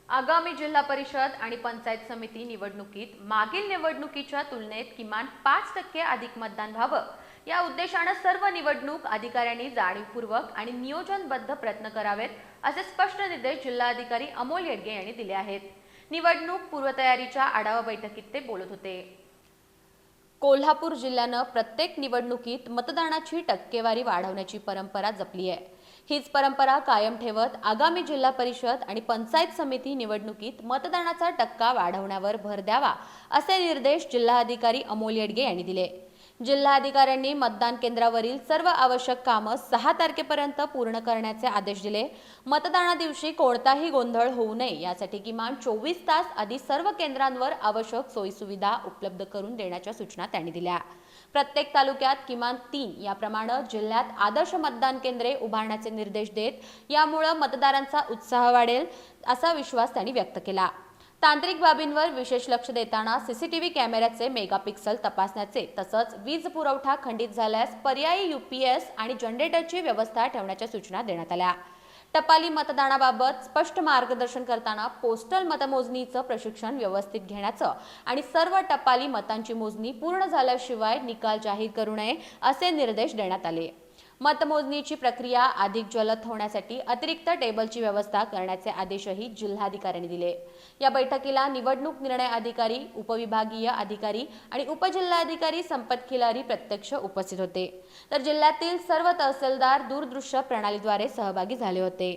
आगामी जिल्हा परिषद आणि पंचायत समिती निवडणुकीत मागील निवडणुकीच्या तुलनेत किमान 5% अधिक मतदान व्हावं या उद्देशाने सर्व निवडणूक अधिकाऱ्यांनी जाणीवपूर्वक आणि नियोजनबद्ध प्रयत्न करावेत असे स्पष्ट निर्देश जिल्हाधिकारी अमोल येडगे यांनी दिले आहेत। निवडणूक पूर्वतयारीच्या आढावा बैठकीत ते बोलत होते। कोल्हापूर जिल्ह्यानं प्रत्येक निवडणुकीत मतदानाची टक्केवारी वाढवण्याची परंपरा जपली आहे। हीच परंपरा कायम ठेवत आगामी जिल्हा परिषद आणि पंचायत समिती निवडणुकीत मतदानाचा टक्का वाढवण्यावर भर द्यावा असे निर्देश जिल्हाधिकारी अमोल येडगे यांनी दिले। जिल्हाधिकाऱ्यांनी मतदान केंद्रावरील सर्व आवश्यक कामे 6 तारखेपर्यंत पूर्ण करण्याचे आदेश दिले। मतदाना दिवशी कोणताही गोंधळ होऊ नये यासाठी किमान 24 तास आधी सर्व केंद्रांवर आवश्यक सोयीसुविधा उपलब्ध करून देण्याच्या सूचना त्यांनी दिल्या। प्रत्येक तालुक्यात किमान 3 याप्रमाणे जिल्ह्यात आदर्श मतदान केंद्रे उभारण्याचे निर्देश देत यामुळे मतदारांचा उत्साह वाढेल असा विश्वास त्यांनी व्यक्त केला। तांत्रिक बाबींवर विशेष लक्ष देताना सीसीटीव्ही कॅमेऱ्याचे मेगापिक्सल तपासण्याचे तसंच वीज पुरवठा खंडित झाल्यास पर्यायी यूपीएस आणि जनरेटरची व्यवस्था ठेवण्याच्या सूचना देण्यात आल्या। टपाली मतदानाबाबत स्पष्ट मार्गदर्शन करताना पोस्टल मतमोजणीचं प्रशिक्षण व्यवस्थित घेण्याचं आणि सर्व टपाली मतांची मोजणी पूर्ण झाल्याशिवाय निकाल जाहीर करू नये असे निर्देश देण्यात आले। मतमोजणीची प्रक्रिया अधिक जलद होण्यासाठी अतिरिक्त टेबलची व्यवस्था करण्याचे आदेशही जिल्हाधिकाऱ्यांनी दिले। या बैठकीला निवडणूक निर्णय अधिकारी, उपविभागीय अधिकारी आणि उपजिल्हाधिकारी संपत खिलारी प्रत्यक्ष उपस्थित होते, तर जिल्ह्यातील सर्व तहसीलदार दूरदृश्य प्रणालीद्वारे सहभागी झाले होते।